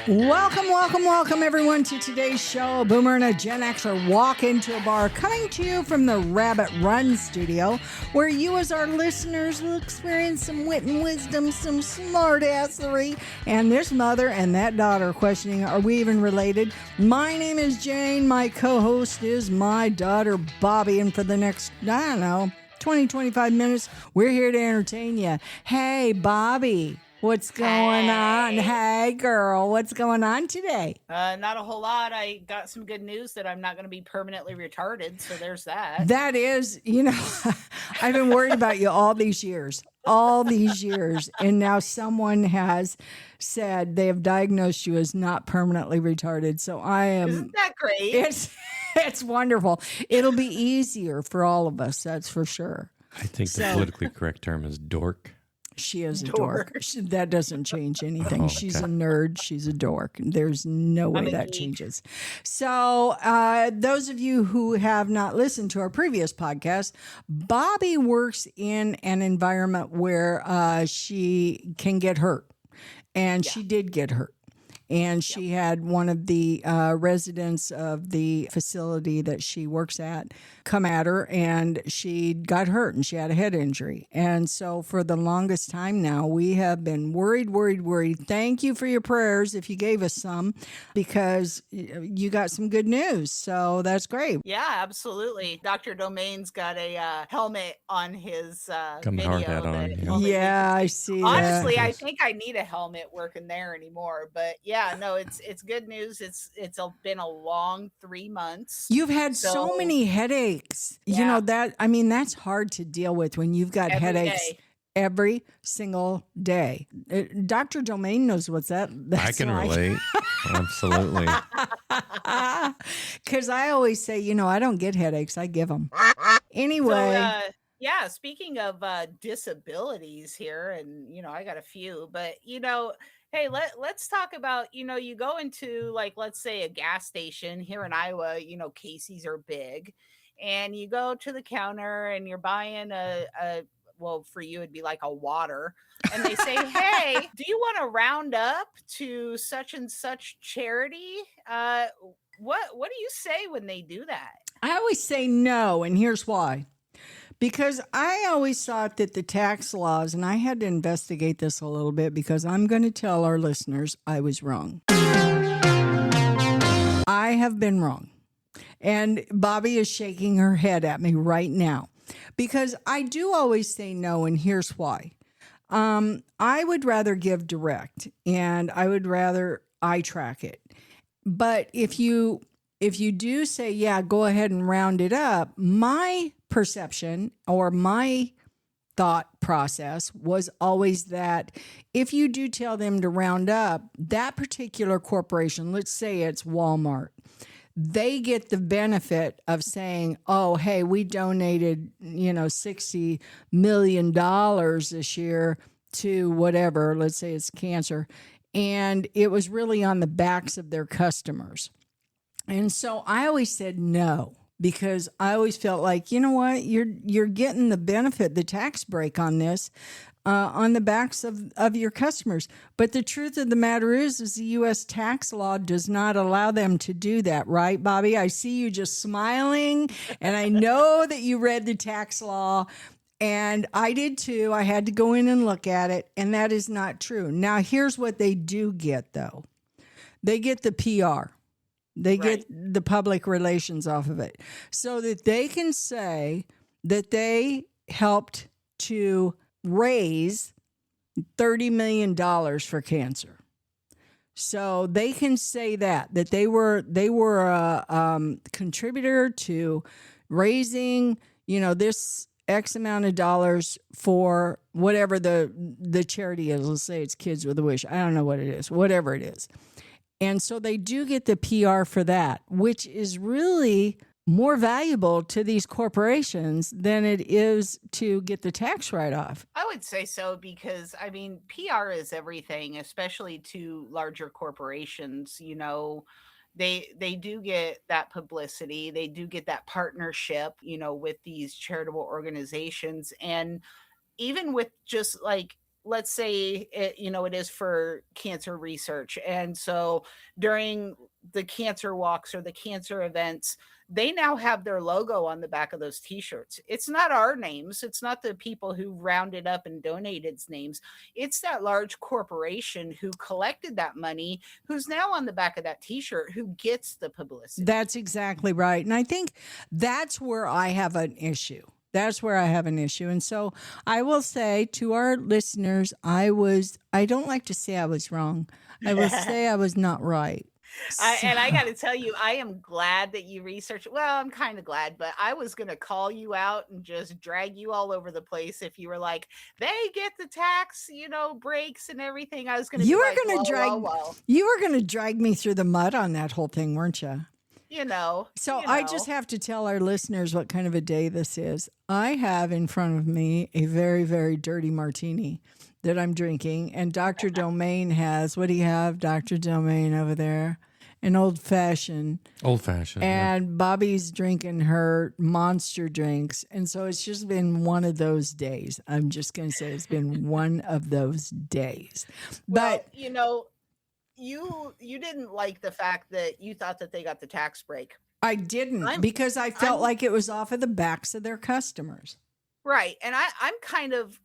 Welcome, everyone, to today's show. Boomer and a Gen Xer walk into a bar, coming to you from the Rabbit Run studio, where you, as our listeners, will experience some wit and wisdom, some smartassery, and this mother and that daughter questioning, are we even related? My name is Jane. My co-host is my daughter, Bobby, and for the next, 25 minutes, we're here to entertain you. Hey, Bobby. What's going on? Hey, girl. What's going on today? Not a whole lot. I got some good news that I'm not going to be permanently retarded, so there's that. That is, I've been worried about you all these years, and now someone has said they have diagnosed you as not permanently retarded. So I am. Isn't that great? It's wonderful. It'll be easier for all of us, that's for sure. I think the politically correct term is dork. She is a dork. That doesn't change anything. She's a nerd. She's a dork. There's no way that changes. So those of you who have not listened to our previous podcast, Bobby works in an environment where she can get hurt. And she did get hurt. And she had one of the residents of the facility that she works at come at her, and she got hurt, and she had a head injury. And so for the longest time now, we have been worried. Thank you for your prayers if you gave us some, because you got some good news. So that's great. Yeah, absolutely. Dr. Domain's got a helmet on his Come video. hard hat on. Yeah, I see. Honestly, that. I think I need a helmet working there anymore. But yeah, no, it's good news. It's been a long 3 months. You've had so many headaches. Yeah. That's hard to deal with when you've got headaches every single day. Dr. Domain knows what's that's I can relate. Absolutely. Because I always say, I don't get headaches. I give them. Anyway. So, speaking of disabilities here, and, I got a few, but, hey, let's talk about, you go into, like, let's say a gas station here in Iowa, Casey's are big, and you go to the counter and you're buying well, for you, it'd be like a water, and they say, hey, do you want to round up to such and such charity? What do you say when they do that? I always say no, and here's why. Because I always thought that the tax laws, and I had to investigate this a little bit because I'm going to tell our listeners I was wrong. I have been wrong. And Bobby is shaking her head at me right now because I do always say no, and here's why. I would rather give direct, and I would rather I track it. But if you do say, yeah, go ahead and round it up, my perception or my thought process was always that if you do tell them to round up, that particular corporation, let's say it's Walmart, they get the benefit of saying, oh, hey, we donated, $60 million this year to whatever, let's say it's cancer. And it was really on the backs of their customers. And so I always said no, because I always felt like, you know what, you're getting the benefit, the tax break on this, on the backs of your customers. But the truth of the matter is the U.S. tax law does not allow them to do that, right, Bobby? I see you just smiling, and I know that you read the tax law, and I did too. I had to go in and look at it, and that is not true. Now, here's what they do get, though. They get the PR. They get the public relations off of it, so that they can say that they helped to raise $30 million for cancer. So they can say that they were a contributor to raising, this X amount of dollars for whatever the charity is. Let's say it's Kids with a Wish. I don't know what it is, whatever it is. And so they do get the PR for that, which is really more valuable to these corporations than it is to get the tax write-off. I would say so because, PR is everything, especially to larger corporations. They do get that publicity. They do get that partnership, with these charitable organizations. And even with just like let's say it, it is for cancer research. And so during the cancer walks or the cancer events, they now have their logo on the back of those t-shirts. It's not our names. It's not the people who rounded up and donated's names. It's that large corporation who collected that money, who's now on the back of that t-shirt, who gets the publicity. That's exactly right. And I think that's where I have an issue. That's where I have an issue. And so I will say to our listeners, I don't like to say I was wrong. I will say I was not right. And I got to tell you, I am glad that you researched. Well, I'm kind of glad, but I was going to call you out and just drag you all over the place if you were like, they get the tax, breaks and everything. I was going to You be were like, going to drag well. You were going to drag me through the mud on that whole thing, weren't you? So I just have to tell our listeners what kind of a day this is. I have in front of me a very, very dirty martini that I'm drinking. And Dr. Domain has, what do you have, Dr. Domain, over there? An old fashioned. Old fashioned. And Bobby's drinking her monster drinks. And so it's just been one of those days. I'm just going to say it's been one of those days. But, you didn't like the fact that you thought that they got the tax break. I didn't because I felt like it was off of the backs of their customers. Right. And I'm kind of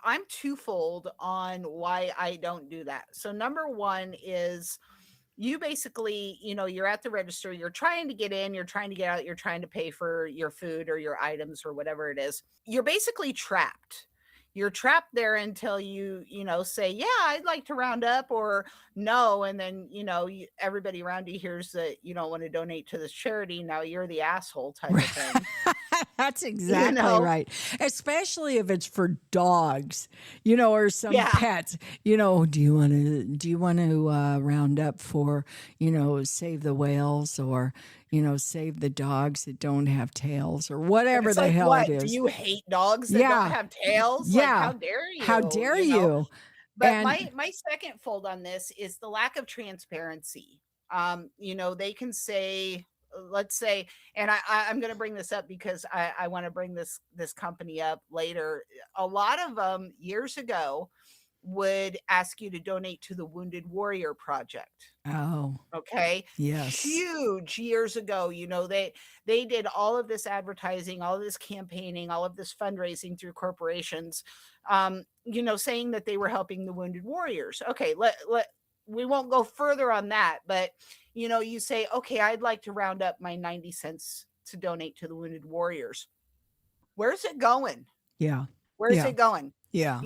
I'm twofold on why I don't do that. So number one is you basically, you're at the register, you're trying to get in, you're trying to get out, you're trying to pay for your food or your items or whatever it is. You're basically trapped. You're trapped there until you say, yeah, I'd like to round up, or no. And then, everybody around you hears that you don't want to donate to this charity. Now you're the asshole type of thing. That's exactly right. Especially if it's for dogs, or some pets. Do you want to round up for, save the whales or, save the dogs that don't have tails or whatever the hell it is. Do you hate dogs that don't have tails? Yeah. Like, how dare you? How dare you? But my second fold on this is the lack of transparency. They can say, let's say, and I'm going to bring this up because I want to bring this company up later. A lot of them years ago would ask you to donate to the Wounded Warrior Project. Oh, okay. Yes. Huge years ago, they did all of this advertising, all of this campaigning, all of this fundraising through corporations, saying that they were helping the wounded warriors. Okay. We won't go further on that, but you say, okay, I'd like to round up my 90 cents to donate to the wounded warriors. Where's it going? Yeah. Where's it going? Yeah.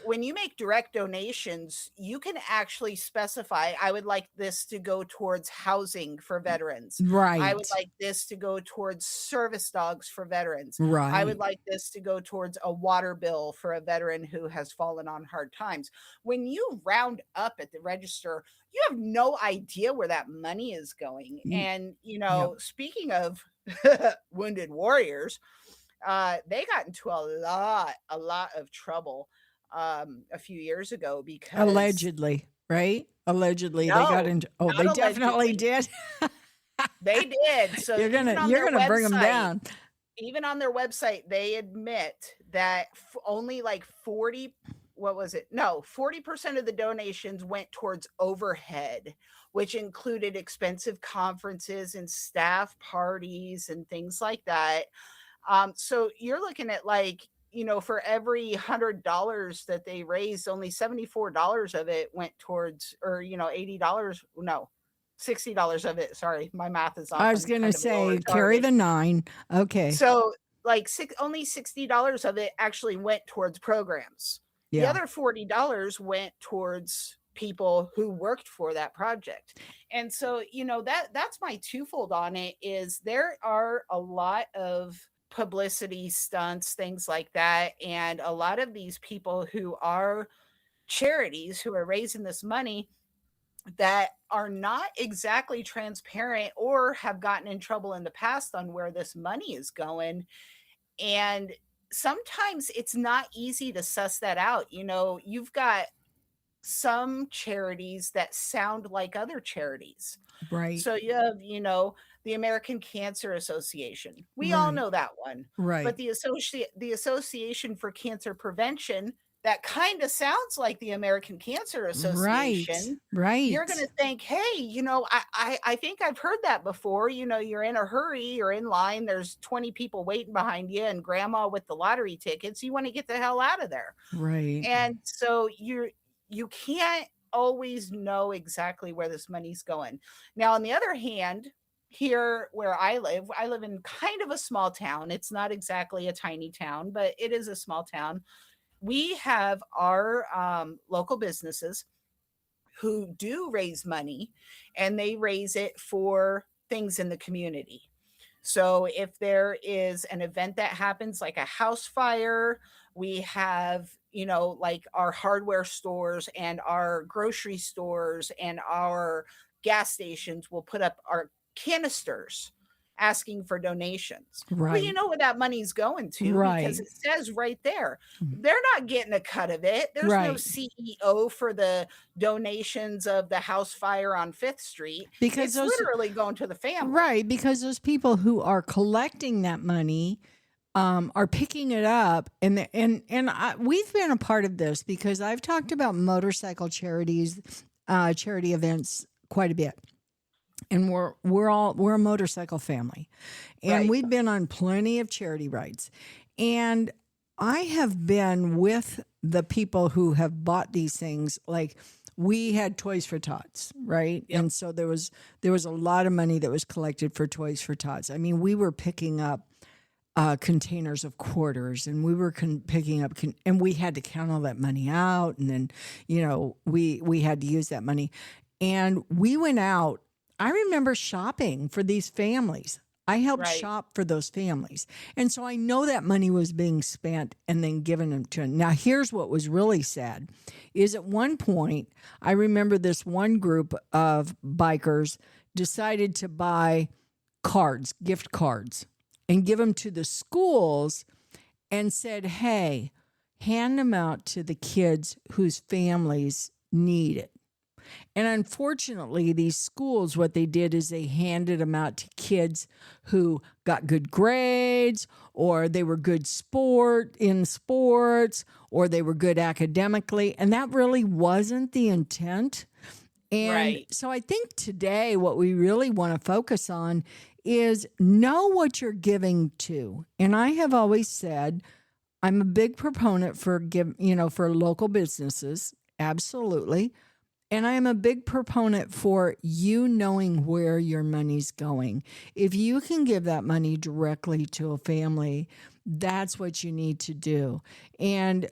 When you make direct donations, you can actually specify, I would like this to go towards housing for veterans. Right. I would like this to go towards service dogs for veterans. Right. I would like this to go towards a water bill for a veteran who has fallen on hard times. When you round up at the register, you have no idea where that money is going. And, speaking of wounded warriors, they got into a lot of trouble a few years ago because allegedly, right? Allegedly, they got into. Oh, they definitely did. They did. So you're gonna bring them down. Even on their website, they admit that only like 40% of the donations went towards overhead, which included expensive conferences and staff parties and things like that. So you're looking at for every $100 that they raised, only $74 of it went towards, or $80. No, $60 of it. Sorry, my math is off. I was going to say carry the 9. Okay. So only $60 of it actually went towards programs. Yeah. The other $40 went towards people who worked for that project. And so, that's my twofold on it is there are a lot of publicity stunts, things like that. And a lot of these people who are charities who are raising this money that are not exactly transparent or have gotten in trouble in the past on where this money is going. And sometimes it's not easy to suss that out. You've got some charities that sound like other charities. Right. So you have, the American Cancer Association. We all know that one. Right. But the Association for Cancer Prevention that kind of sounds like the American Cancer Right. Association, you're going Right. to think, hey, I think I've heard that before. You're in a hurry, you're in line, there's 20 people waiting behind you and grandma with the lottery tickets. You want to get the hell out of there. Right. And so you can't always know exactly where this money's going. Now, on the other hand, here where I live in kind of a small town. It's not exactly a tiny town, but it is a small town. We have our local businesses who do raise money, and they raise it for things in the community. So if there is an event that happens, like a house fire, we have, like our hardware stores and our grocery stores and our gas stations will put up our canisters asking for donations. Well, you Right. know where that money's going to, because Right. it says right there. They're not getting a cut of it. There's no Right. CEO for the donations of the house fire on Fifth Street. Because It's those literally going to the family. right, because those people who are collecting that money are picking it up, we've been a part of this because I've talked about motorcycle charities, charity events quite a bit, and we're a motorcycle family, and Right. we've been on plenty of charity rides, and I have been with the people who have bought these things. Like, we had Toys for Tots, right? Yep. And so there was a lot of money that was collected for Toys for Tots. I mean, we were picking up containers of quarters, and we were picking up, and we had to count all that money out, and then we had to use that money, and we went out. I remember shopping for these families. I helped Right. shop for those families, and so I know that money was being spent and then given them to them. Now, here's what was really sad: is at one point I remember this one group of bikers decided to buy cards, gift cards, and give them to the schools, and said, hey, hand them out to the kids whose families need it. And unfortunately, these schools, what they did is they handed them out to kids who got good grades, or they were good in sports, or they were good academically. And that really wasn't the intent. And Right. so I think today what we really want to focus on is know what you're giving to. And I have always said I'm a big proponent for for local businesses, absolutely. And I am a big proponent for you knowing where your money's going. If you can give that money directly to a family, that's what you need to do. And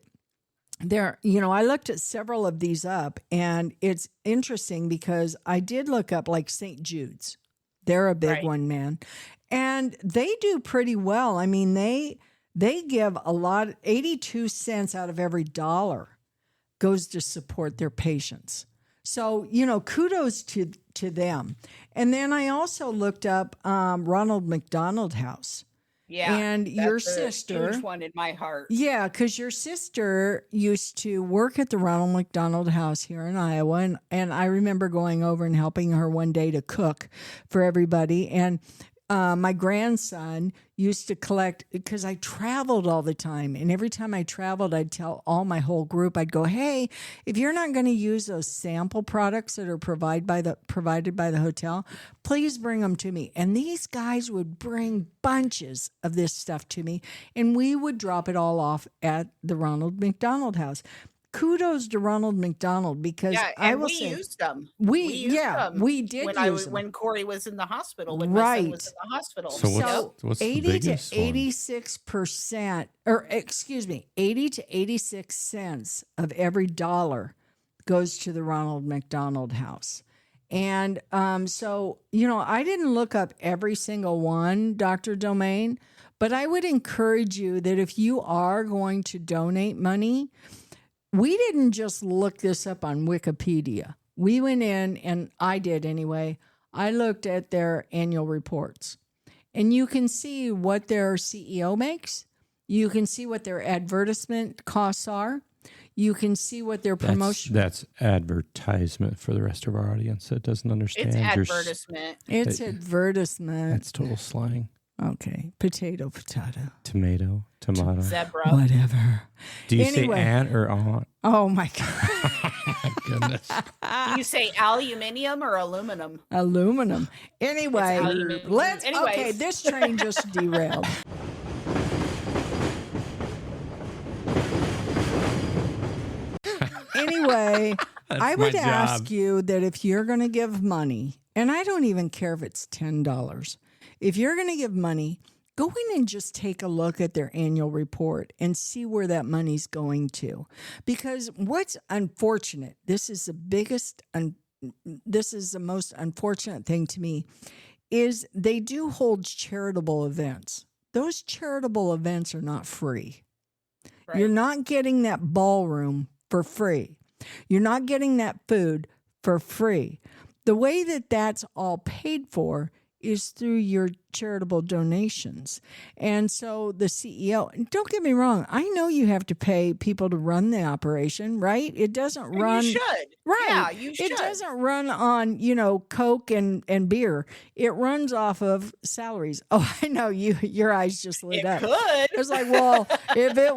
I looked at several of these up, and it's interesting because I did look up like St. Jude's. They're a big Right. one, man. And they do pretty well. I mean, they give a lot, 82 cents out of every dollar goes to support their patients. So, kudos to them. And then I also looked up Ronald McDonald House. Yeah. And that's your a sister, huge one in my heart. yeah, because your sister used to work at the Ronald McDonald House here in Iowa. And I remember going over and helping her one day to cook for everybody. And my grandson used to collect, because I traveled all the time. And every time I traveled, I'd tell all my whole group, I'd go, hey, if you're not going to use those sample products that are provided by the hotel, please bring them to me. And these guys would bring bunches of this stuff to me, and we would drop it all off at the Ronald McDonald House. Kudos to Ronald McDonald, because Yeah, I and will we say used them. we used them we did when use them. when Corey was in the hospital, when my son was Right. in the hospital. So what's the 80 biggest to one? 86%, or excuse me, 80 to 86 cents of every dollar goes to the Ronald McDonald House. And so, I didn't look up every single one, Dr. Domain, but I would encourage you that if you are going to donate money, we didn't just look this up on Wikipedia. We went in, and I did anyway. I looked at their annual reports, and you can see what their CEO makes. You can see what their advertisement costs are. You can see what their promotion. That's advertisement for the rest of our audience that doesn't understand. It's your advertisement. It's advertisement. That's total slang. Okay. Potato. Tomato. Zebra. Whatever. Do you Anyway. say aunt or aunt? Oh, my God. My goodness. Do you say aluminium or aluminum? Aluminum. Anyway, aluminum. okay, Anyways. this train just derailed. Anyway, I would my ask job. you that if you're going to give money, and I don't even care if it's $10, if you're going to give money, go in and just take a look at their annual report and see where that money's going to. Because what's unfortunate, this is the most unfortunate thing to me, is they do hold charitable events. Those charitable events are not free. Right. You're not getting that ballroom for free. You're not getting that food for free. The way that that's all paid for is through your charitable donations. And so the CEO, and don't get me wrong, I know you have to pay people to run the operation, right? It doesn't And run. you should. Right. Yeah, you should. It doesn't run on, Coke and beer. It runs off of salaries. Oh, I know your eyes just lit It up. could. It's like, well, if it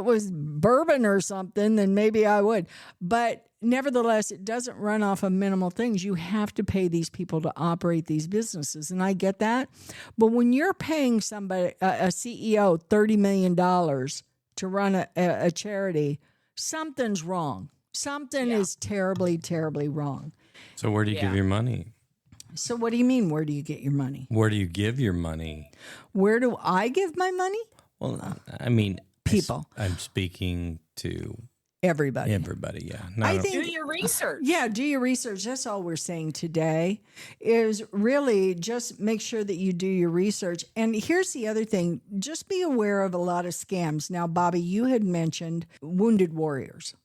was bourbon or something, then maybe I would. But nevertheless, it doesn't run off of minimal things. You have to pay these people to operate these businesses, and I get that. But when you're paying somebody, a CEO, $30 million to run a charity, something's wrong. Something is terribly, terribly wrong. So where do you give your money? So what do you mean, where do you get your money? Where do you give your money? Where do I give my money? Well, I mean, People. I'm speaking to Everybody. yeah. I think, Do your research. Yeah, do your research. That's all we're saying today is really just make sure that you do your research. And here's the other thing. Just be aware of a lot of scams. Now, Bobby, you had mentioned wounded warriors.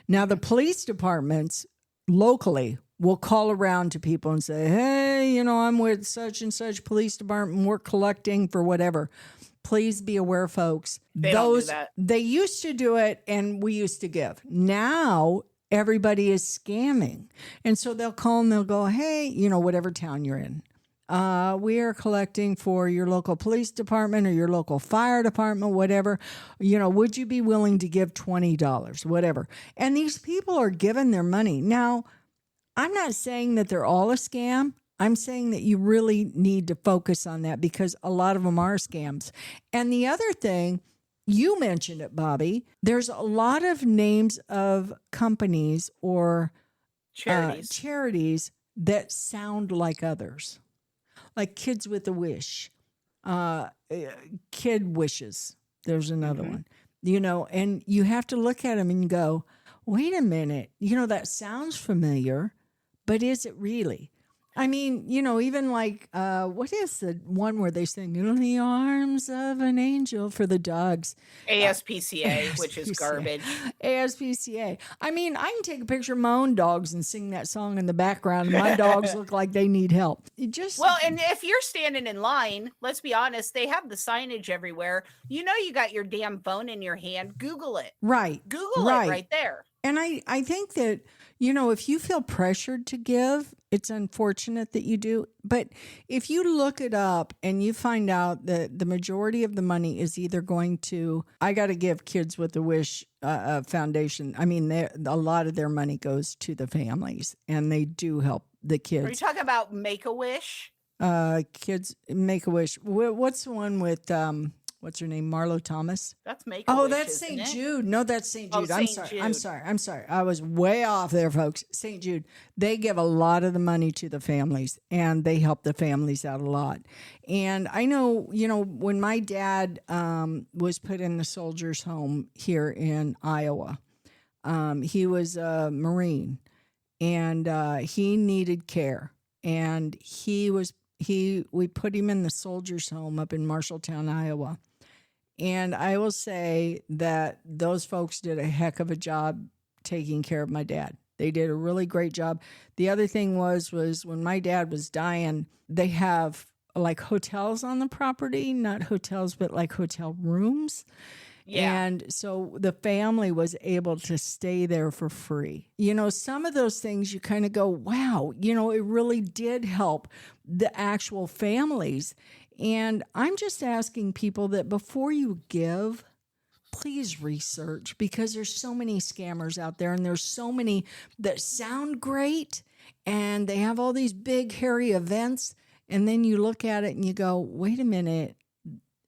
Now, the police departments locally will call around to people and say, hey, I'm with such and such police department. We're collecting for whatever. Please be aware, folks. They don't do that. They used to do it and we used to give. Now everybody is scamming. And so they'll call and they'll go, hey, whatever town you're in. We are collecting for your local police department or your local fire department, whatever. Would you be willing to give $20, whatever? And these people are giving their money. Now, I'm not saying that they're all a scam. I'm saying that you really need to focus on that because a lot of them are scams. And the other thing, you mentioned it, Bobby, there's a lot of names of companies or charities that sound like others, like Kids with a Wish, Kid Wishes. There's another one, and you have to look at them and go, wait a minute, that sounds familiar, but is it really? I mean, even like, what is the one where they sing "In the Arms of an Angel" for the dogs? ASPCA, which is garbage. ASPCA. I mean, I can take a picture of my own dogs and sing that song in the background, and my dogs look like they need help. Well, and if you're standing in line, let's be honest, they have the signage everywhere. You got your damn phone in your hand. Google it. Right. Google it right there. And I think that, if you feel pressured to give, it's unfortunate that you do. But if you look it up and you find out that the majority of the money is either going to, I got to give Kids with a Wish Foundation. I mean, a lot of their money goes to the families and they do help the kids. Are you talking about Make-A-Wish? Kids Make-A-Wish. What's the one with, what's her name? Marlo Thomas. That's Make-A-Wish. Oh, that's St. Jude. No, that's St. Jude. I'm sorry. I was way off there, folks. St. Jude. They give a lot of the money to the families and they help the families out a lot. And I know, when my dad was put in the soldiers' home here in Iowa, he was a Marine and he needed care. And we put him in the soldiers' home up in Marshalltown, Iowa. And I will say that those folks did a heck of a job taking care of my dad. They did a really great job. The other thing was when my dad was dying, they have like hotels on the property, not hotels, but like hotel rooms. Yeah. And so the family was able to stay there for free. Some of those things you kind of go, wow, it really did help the actual families. And I'm just asking people that before you give, please research, because there's so many scammers out there, and there's so many that sound great and they have all these big hairy events, and then you look at it and you go, wait a minute,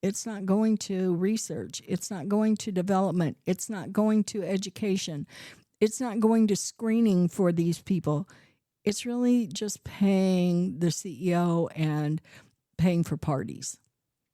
it's not going to research, it's not going to development, it's not going to education, it's not going to screening for these people. It's really just paying the CEO and paying for parties.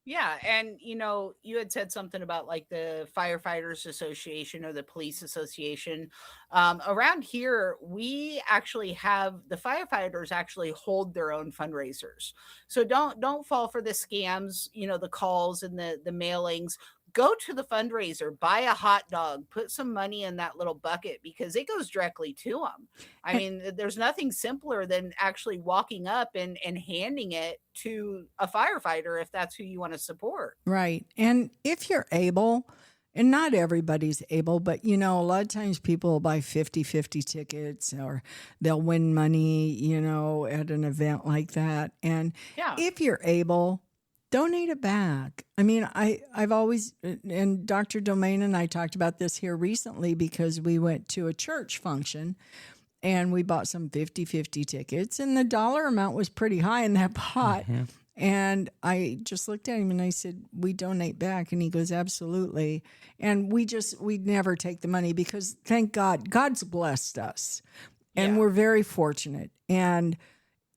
Yeah, and you had said something about like the firefighters association or the police association. Around here, we actually have the firefighters actually hold their own fundraisers. So don't fall for the scams, the calls and the mailings. Go to the fundraiser, buy a hot dog, put some money in that little bucket, because it goes directly to them. I mean, there's nothing simpler than actually walking up and handing it to a firefighter if that's who you want to support. Right. And if you're able, and not everybody's able, but a lot of times people will buy 50-50 tickets, or they'll win money, at an event like that. And Yeah. if you're able, donate it back. I mean, I've always, and Dr. Domain and I talked about this here recently, because we went to a church function and we bought some 50-50 tickets, and the dollar amount was pretty high in that pot. Mhm. And I just looked at him and I said, we donate back. And he goes, absolutely. And we never take the money, because thank God, God's blessed us. And Yeah. we're very fortunate. And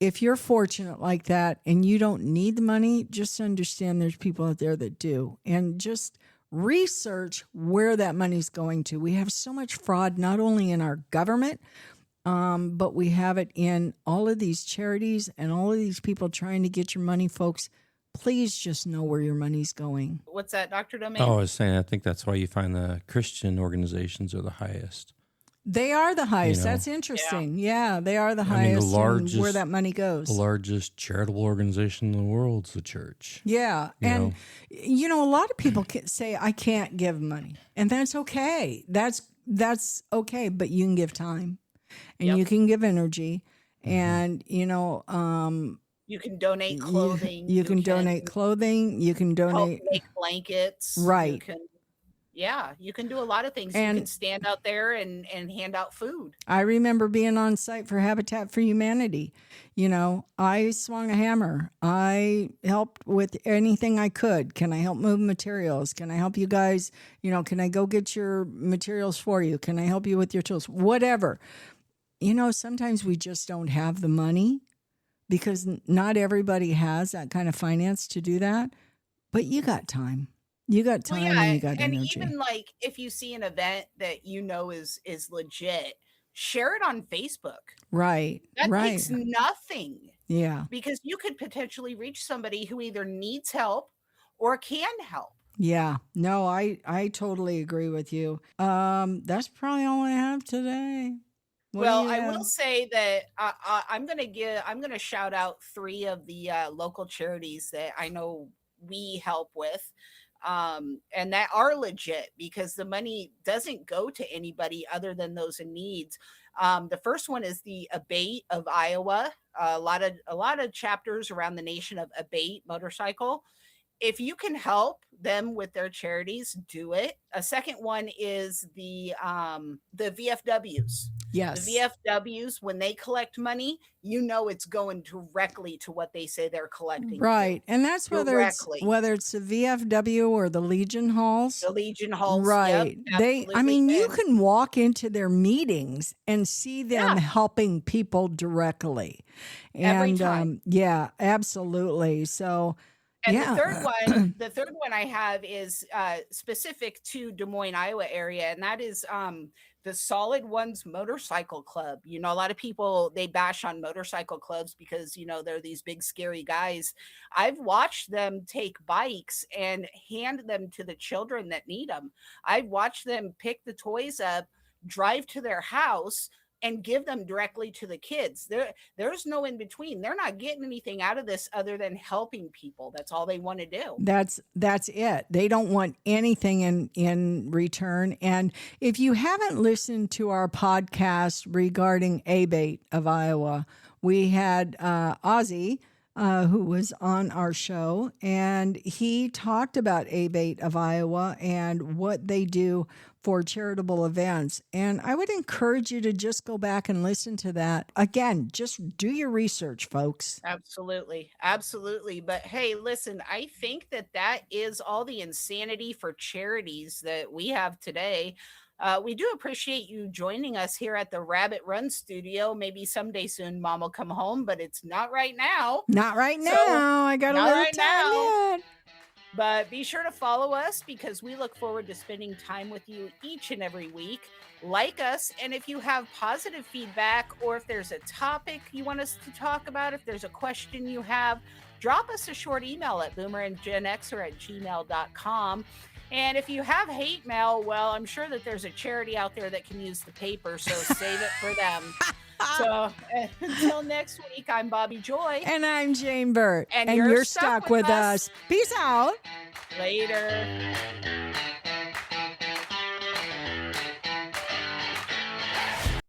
if you're fortunate like that and you don't need the money, just understand there's people out there that do. And just research where that money's going to. We have so much fraud, not only in our government, but we have it in all of these charities and all of these people trying to get your money, folks. Please just know where your money's going. What's that, Dr. Domain? Oh, I was saying, I think that's why you find the Christian organizations are the highest. They are the highest. You know. That's interesting. Yeah, they are the I mean, highest the in where that money goes. The largest charitable organization in the world is the church. Yeah. You And, a lot of people say, I can't give money. And that's okay. That's okay. But you can give time, and Yep. you can give energy. And, You can donate clothing. you can donate clothing. You can help donate. make blankets. Right. You can do a lot of things. And- you can stand out there and hand out food. I remember being on site for Habitat for Humanity. I swung a hammer. I helped with anything I could. Can I help move materials? Can I help you guys? Can I go get your materials for you? Can I help you with your tools? Whatever. Sometimes we just don't have the money, because not everybody has that kind of finance to do that. But you got time. You got time and you got and energy. even like if you see an event that is legit, share it on Facebook. Right. That right. takes nothing, Yeah. because you could potentially reach somebody who either needs help or can help. Yeah. No, I totally agree with you. That's probably all I have today. What do Well, you I have? will say that I'm gonna shout out 3 of the local charities that I know we help with, and that are legit, because the money doesn't go to anybody other than those in needs. The first one is the Abate of Iowa. A lot of chapters around the nation of Abate Motorcycle. If you can help them with their charities, do it. A second one is the VFWs. Yes. The VFWs, when they collect money, it's going directly to what they say they're collecting. Right. And that's whether Directly. it's the VFW or the Legion Halls. The Legion Halls. Right. Yep, you can walk into their meetings and see them Yeah. helping people directly. Every And time. yeah, absolutely. So And yeah. the third one I have is specific to Des Moines, Iowa area, and that is the Solid Ones Motorcycle Club. A lot of people, they bash on motorcycle clubs because they're these big scary guys. I've watched them take bikes and hand them to the children that need them. I've watched them pick the toys up, drive to their house, and give them directly to the kids. There's no in between. They're not getting anything out of this other than helping people. That's all they want to do. That's it. They don't want anything in return. And if you haven't listened to our podcast regarding Abate of Iowa, we had Ozzy, who was on our show, and he talked about ABATE of Iowa and what they do for charitable events. And I would encourage you to just go back and listen to that. Again, just do your research, folks. Absolutely. Absolutely. But hey, listen, I think that that is all the insanity for charities that we have today. We do appreciate you joining us here at the Rabbit Run Studio. Maybe someday soon mom will come home, but it's not right now. Not right So, now. I got a not little right time now. yet. But be sure to follow us because we look forward to spending time with you each and every week. Like us, and if you have positive feedback or if there's a topic you want us to talk about, if there's a question you have, drop us a short email at boomerandgenxer@gmail.com. And if you have hate mail, well, I'm sure that there's a charity out there that can use the paper, so save it for them. So until next week, I'm Bobby Joy. And I'm Jane Burt. And you're you're stuck stuck with us. Peace out. Later.